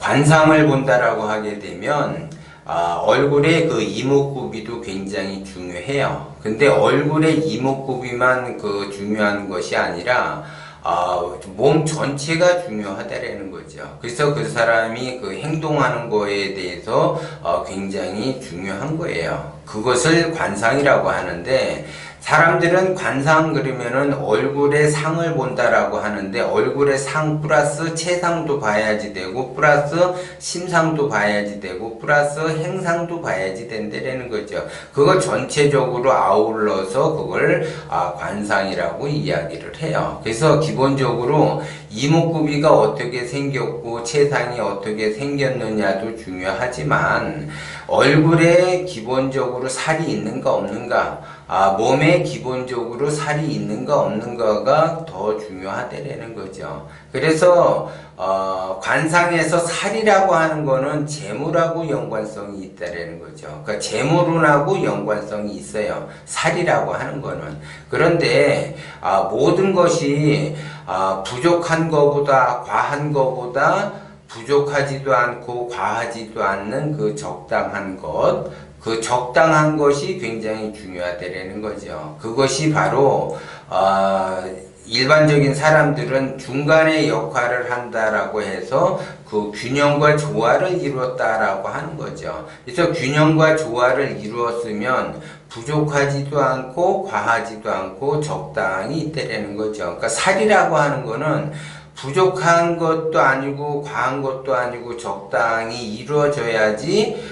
관상을 본다라고 하게 되면 얼굴의 그 이목구비도 굉장히 중요해요. 근데 얼굴의 이목구비만 그 중요한 것이 아니라 몸 전체가 중요하다라는 거죠. 그래서 그 사람이 그 행동하는 거에 대해서 굉장히 중요한 거예요. 그것을 관상이라고 하는데, 사람들은 관상 그러면은 얼굴의 상을 본다라고 하는데, 얼굴의 상 플러스 체상도 봐야지 되고, 플러스 심상도 봐야지 되고, 플러스 행상도 봐야지 된다라는 거죠. 그걸 전체적으로 아울러서 그걸 관상이라고 이야기를 해요. 그래서 기본적으로 이목구비가 어떻게 생겼고 체상이 어떻게 생겼느냐도 중요하지만, 얼굴에 기본적으로 살이 있는가 없는가, 몸에 기본적으로 살이 있는가 없는가가 더 중요하다라는 거죠. 그래서 관상에서 살이라고 하는 거는 재물하고 연관성이 있다라는 거죠. 그러니까 재물운하고 연관성이 있어요, 살이라고 하는 거는. 그런데 모든 것이 부족한 거보다 과한 거보다 부족하지도 않고 과하지도 않는 그 적당한 것, 그 적당한 것이 굉장히 중요하다라는 거죠. 그것이 바로 일반적인 사람들은 중간의 역할을 한다라고 해서 그 균형과 조화를 이루었다라고 하는 거죠. 그래서 균형과 조화를 이루었으면 부족하지도 않고 과하지도 않고 적당히 있다라는 거죠. 그러니까 살이라고 하는 거는 부족한 것도 아니고 과한 것도 아니고 적당히 이루어져야지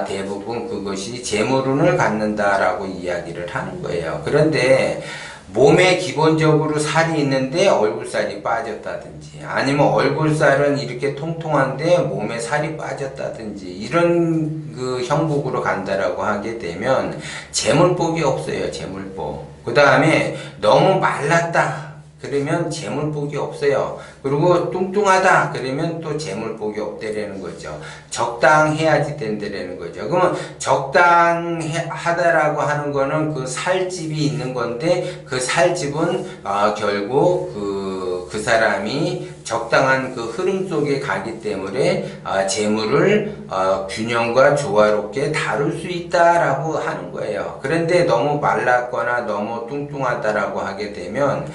대부분 그것이 재물운을 갖는다라고 이야기를 하는 거예요. 그런데 몸에 기본적으로 살이 있는데 얼굴살이 빠졌다든지, 아니면 얼굴살은 이렇게 통통한데 몸에 살이 빠졌다든지, 이런 그 형국으로 간다라고 하게 되면 재물복이 없어요. 재물복. 그 다음에 너무 말랐다 그러면 재물복이 없어요. 그리고 뚱뚱하다 그러면 또 재물복이 없다라는 거죠. 적당해야지 된다라는 거죠. 그러면 적당하다라고 하는 거는 그 살집이 있는 건데, 그 살집은 결국 그 사람이 적당한 그 흐름 속에 가기 때문에 재물을 균형과 조화롭게 다룰 수 있다라고 하는 거예요. 그런데 너무 말랐거나 너무 뚱뚱하다라고 하게 되면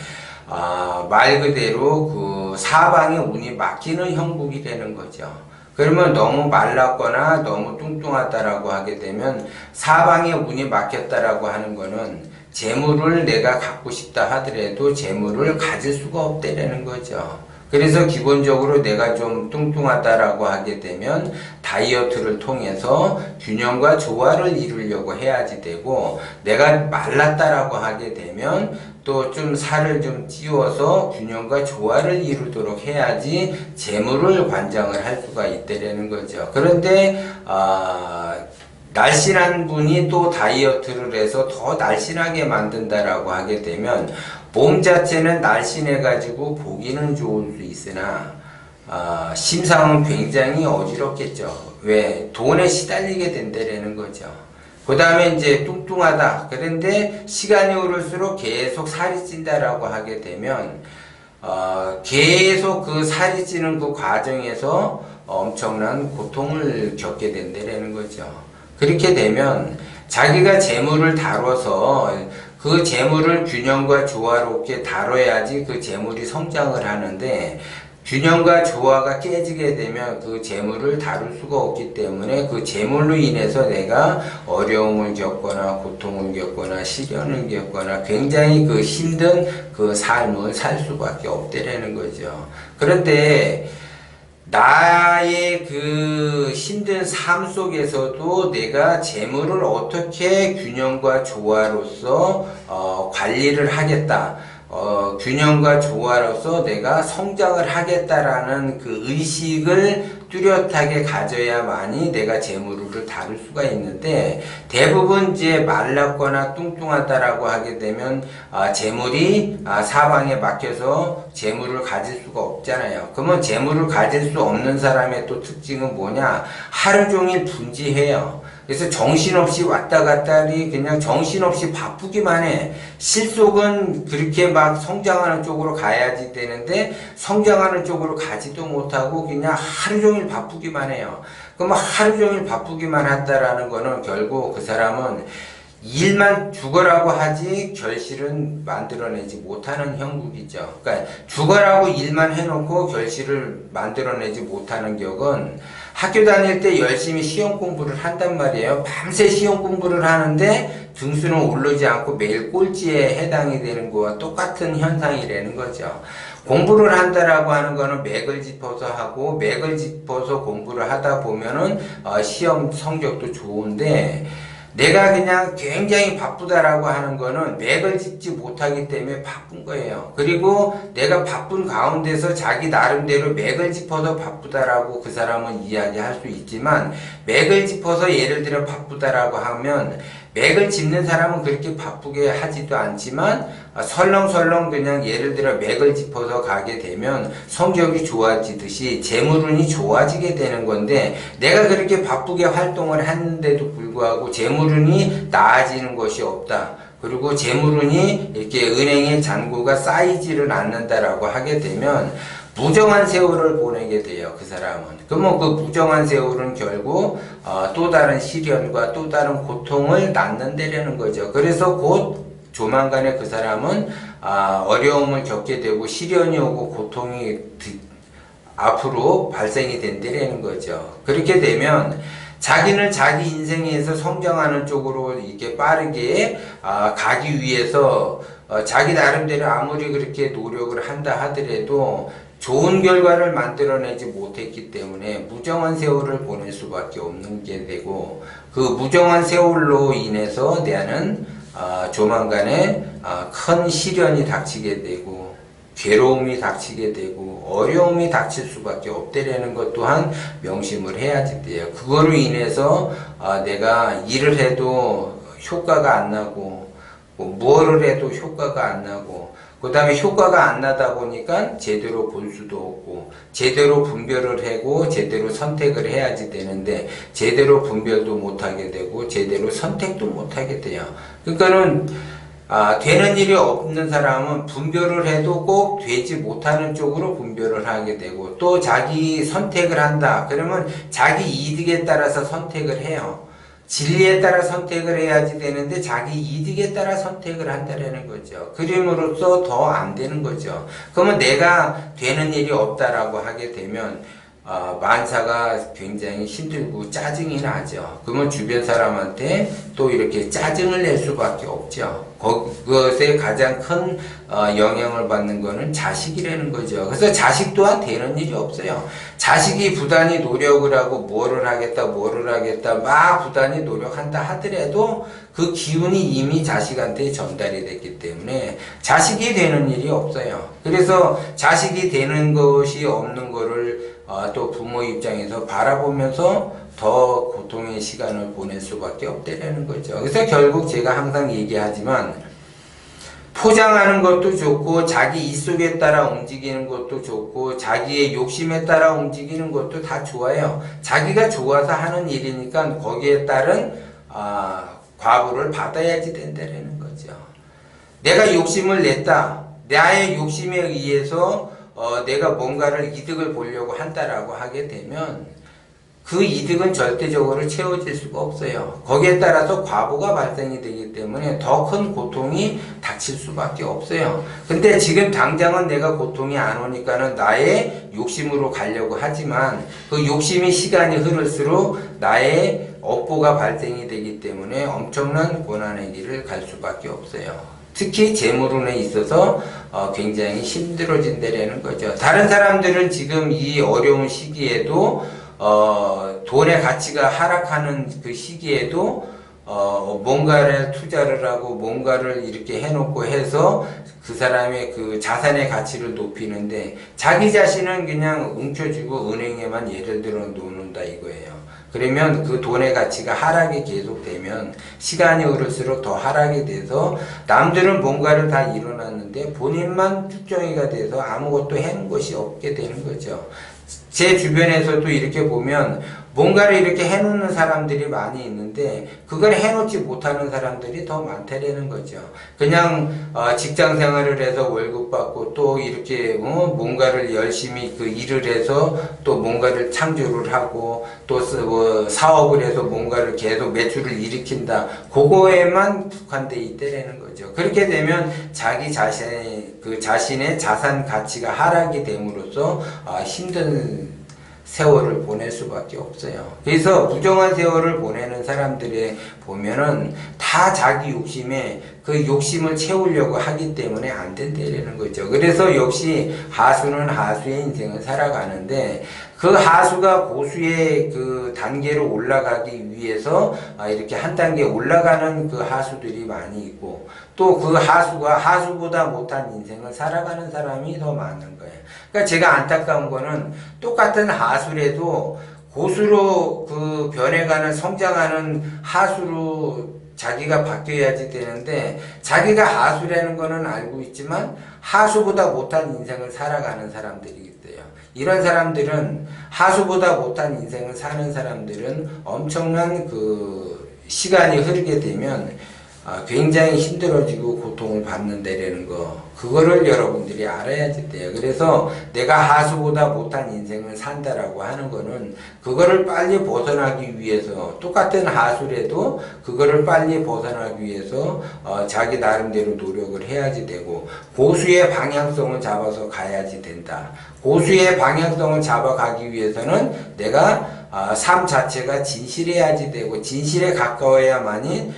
말 그대로 그 사방에 운이 막히는 형국이 되는 거죠. 그러면 너무 말랐거나 너무 뚱뚱하다라고 하게 되면 사방에 운이 막혔다라고 하는 거는 재물을 내가 갖고 싶다 하더라도 재물을 가질 수가 없다라는 거죠. 그래서 기본적으로 내가 좀 뚱뚱하다라고 하게 되면 다이어트를 통해서 균형과 조화를 이루려고 해야지 되고, 내가 말랐다라고 하게 되면 또 좀 살을 좀 찌워서 균형과 조화를 이루도록 해야지 재물을 관장을 할 수가 있다라는 거죠. 그런데 날씬한 분이 또 다이어트를 해서 더 날씬하게 만든다라고 하게 되면 몸 자체는 날씬해 가지고 보기는 좋을 수 있으나 심상은 굉장히 어지럽겠죠. 왜? 돈에 시달리게 된다라는 거죠. 그 다음에 이제 뚱뚱하다. 그런데 시간이 오를수록 계속 살이 찐다라고 하게 되면 계속 그 살이 찌는 그 과정에서 엄청난 고통을 겪게 된다라는 거죠. 그렇게 되면 자기가 재물을 다뤄서 그 재물을 균형과 조화롭게 다뤄야지 그 재물이 성장을 하는데, 균형과 조화가 깨지게 되면 그 재물을 다룰 수가 없기 때문에 그 재물로 인해서 내가 어려움을 겪거나 고통을 겪거나 시련을 겪거나 굉장히 그 힘든 그 삶을 살 수밖에 없다라는 거죠. 그런데 나의 그 힘든 삶 속에서도 내가 재물을 어떻게 균형과 조화로서 관리를 하겠다, 균형과 조화로서 내가 성장을 하겠다라는 그 의식을 뚜렷하게 가져야만이 내가 재물을 다룰 수가 있는데, 대부분 이제 말랐거나 뚱뚱하다라고 하게 되면 재물이 사방에 막혀서 재물을 가질 수가 없잖아요. 그러면 재물을 가질 수 없는 사람의 또 특징은 뭐냐? 하루 종일 분지해요. 그래서 정신없이 왔다 갔다리 그냥 정신없이 바쁘기만 해. 실속은 그렇게 막 성장하는 쪽으로 가야지 되는데 성장하는 쪽으로 가지도 못하고 그냥 하루 종일 바쁘기만 해요. 그럼 하루 종일 바쁘기만 한다라는 거는 결국 그 사람은 일만 죽어라고 하지 결실은 만들어내지 못하는 형국이죠. 그러니까 죽어라고 일만 해놓고 결실을 만들어내지 못하는 격은 학교 다닐 때 열심히 시험 공부를 한단 말이에요. 밤새 시험 공부를 하는데 등수는 오르지 않고 매일 꼴찌에 해당이 되는 거와 똑같은 현상이라는 거죠. 공부를 한다라고 하는 거는 맥을 짚어서 하고 맥을 짚어서 공부를 하다 보면은 시험 성적도 좋은데 내가 그냥 굉장히 바쁘다라고 하는 거는 맥을 짚지 못하기 때문에 바쁜 거예요. 그리고 내가 바쁜 가운데서 자기 나름대로 맥을 짚어서 바쁘다라고 그 사람은 이야기할 수 있지만 맥을 짚어서 예를 들어 바쁘다라고 하면 맥을 짚는 사람은 그렇게 바쁘게 하지도 않지만 설렁설렁 그냥 예를 들어 맥을 짚어서 가게 되면 성적이 좋아지듯이 재물운이 좋아지게 되는 건데 내가 그렇게 바쁘게 활동을 했는데도 불구하고 재물운이 나아지는 것이 없다. 그리고 재물운이 이렇게 은행의 잔고가 쌓이지를 않는다라고 하게 되면 무정한 세월을 보내게 돼요, 그 사람은. 그러면 그 무정한 세월은 결국 또 다른 시련과 또 다른 고통을 낳는다라는 거죠. 그래서 곧 조만간에 그 사람은 어려움을 겪게 되고 시련이 오고 고통이 앞으로 발생이 된다라는 거죠. 그렇게 되면 자기는 자기 인생에서 성장하는 쪽으로 이렇게 빠르게 가기 위해서 자기 나름대로 아무리 그렇게 노력을 한다 하더라도 좋은 결과를 만들어내지 못했기 때문에 무정한 세월을 보낼 수밖에 없는 게 되고 그 무정한 세월로 인해서 내는 조만간에 큰 시련이 닥치게 되고 괴로움이 닥치게 되고 어려움이 닥칠 수밖에 없다라는 것 또한 명심을 해야지 돼요. 그거로 인해서 내가 일을 해도 효과가 안 나고 뭐를 해도 효과가 안 나고 그 다음에 효과가 안 나다 보니까 제대로 볼 수도 없고 제대로 분별을 하고 제대로 선택을 해야지 되는데 제대로 분별도 못하게 되고 제대로 선택도 못하게 돼요. 그러니까는 되는 일이 없는 사람은 분별을 해도 꼭 되지 못하는 쪽으로 분별을 하게 되고 또 자기 선택을 한다. 그러면 자기 이득에 따라서 선택을 해요. 진리에 따라 선택을 해야지 되는데 자기 이득에 따라 선택을 한다라는 거죠. 그림으로써 더 안 되는 거죠. 그러면 내가 되는 일이 없다라고 하게 되면 만사가 굉장히 힘들고 짜증이 나죠. 그러면 주변 사람한테 또 이렇게 짜증을 낼 수밖에 없죠. 그것에 가장 큰 영향을 받는 거는 자식이라는 거죠. 그래서 자식 또한 되는 일이 없어요. 자식이 부단히 노력을 하고 뭐를 하겠다 막 부단히 노력한다 하더라도 그 기운이 이미 자식한테 전달이 됐기 때문에 자식이 되는 일이 없어요. 그래서 자식이 되는 것이 없는 거를 또 부모 입장에서 바라보면서 더 고통의 시간을 보낼 수밖에 없다는 거죠. 그래서 결국 제가 항상 얘기하지만 포장하는 것도 좋고 자기 입속에 따라 움직이는 것도 좋고 자기의 욕심에 따라 움직이는 것도 다 좋아요. 자기가 좋아서 하는 일이니까 거기에 따른 과보를 받아야지 된다는 거죠. 내가 욕심을 냈다. 나의 욕심에 의해서 내가 뭔가를 이득을 보려고 한다라고 하게 되면 그 이득은 절대적으로 채워질 수가 없어요. 거기에 따라서 과보가 발생이 되기 때문에 더 큰 고통이 닥칠 수밖에 없어요. 근데 지금 당장은 내가 고통이 안 오니까는 나의 욕심으로 가려고 하지만 그 욕심이 시간이 흐를수록 나의 업보가 발생이 되기 때문에 엄청난 고난의 길을 갈 수밖에 없어요. 특히 재물운에 있어서 굉장히 힘들어진다라는 거죠. 다른 사람들은 지금 이 어려운 시기에도 돈의 가치가 하락하는 그 시기에도 뭔가를 투자를 하고 뭔가를 이렇게 해놓고 해서 그 사람의 그 자산의 가치를 높이는데 자기 자신은 그냥 움켜쥐고 은행에만 예를 들어 놓는다 이거예요. 그러면 그 돈의 가치가 하락이 계속되면 시간이 흐를수록 더 하락이 돼서 남들은 뭔가를 다 이뤄놨는데 본인만 쭉정이가 돼서 아무것도 해놓은 것이 없게 되는 거죠. 제 주변에서도 이렇게 보면 뭔가를 이렇게 해놓는 사람들이 많이 있는데 그걸 해놓지 못하는 사람들이 더 많다라는 거죠. 그냥 직장 생활을 해서 월급 받고 또 이렇게 뭔가를 열심히 그 일을 해서 또 뭔가를 창조를 하고 또 사업을 해서 뭔가를 계속 매출을 일으킨다. 그거에만 국한돼 있다라는 거죠. 그렇게 되면 자기 자신의 자산 가치가 하락이 됨으로써 힘든 세월을 보낼 수밖에 없어요. 그래서 부정한 세월을 보내는 사람들의 보면은 다 자기 욕심에 그 욕심을 채우려고 하기 때문에 안 된다는 거죠. 그래서 역시 하수는 하수의 인생을 살아가는데 그 하수가 고수의 그 단계로 올라가기 위해서 이렇게 한 단계 올라가는 그 하수들이 많이 있고 또 그 하수가 하수보다 못한 인생을 살아가는 사람이 더 많은 거예요. 그러니까 제가 안타까운 거는 똑같은 하수래도 고수로 그 변해가는 성장하는 하수로 자기가 바뀌어야지 되는데 자기가 하수라는 거는 알고 있지만 하수보다 못한 인생을 살아가는 사람들이 있어요. 이런 사람들은 하수보다 못한 인생을 사는 사람들은 엄청난 그 시간이 흐르게 되면 굉장히 힘들어지고 고통을 받는다라는 거 그거를 여러분들이 알아야지 돼요. 그래서 내가 하수보다 못한 인생을 산다라고 하는 거는 그거를 빨리 벗어나기 위해서 똑같은 하수래도 그거를 빨리 벗어나기 위해서 자기 나름대로 노력을 해야지 되고 고수의 방향성을 잡아서 가야지 된다. 고수의 방향성을 잡아가기 위해서는 내가 삶 자체가 진실해야지 되고 진실에 가까워야만이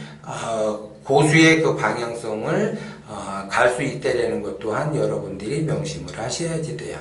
고수의 그 방향성을 갈 수 있다는 것 또한 여러분들이 명심을 하셔야지 돼요.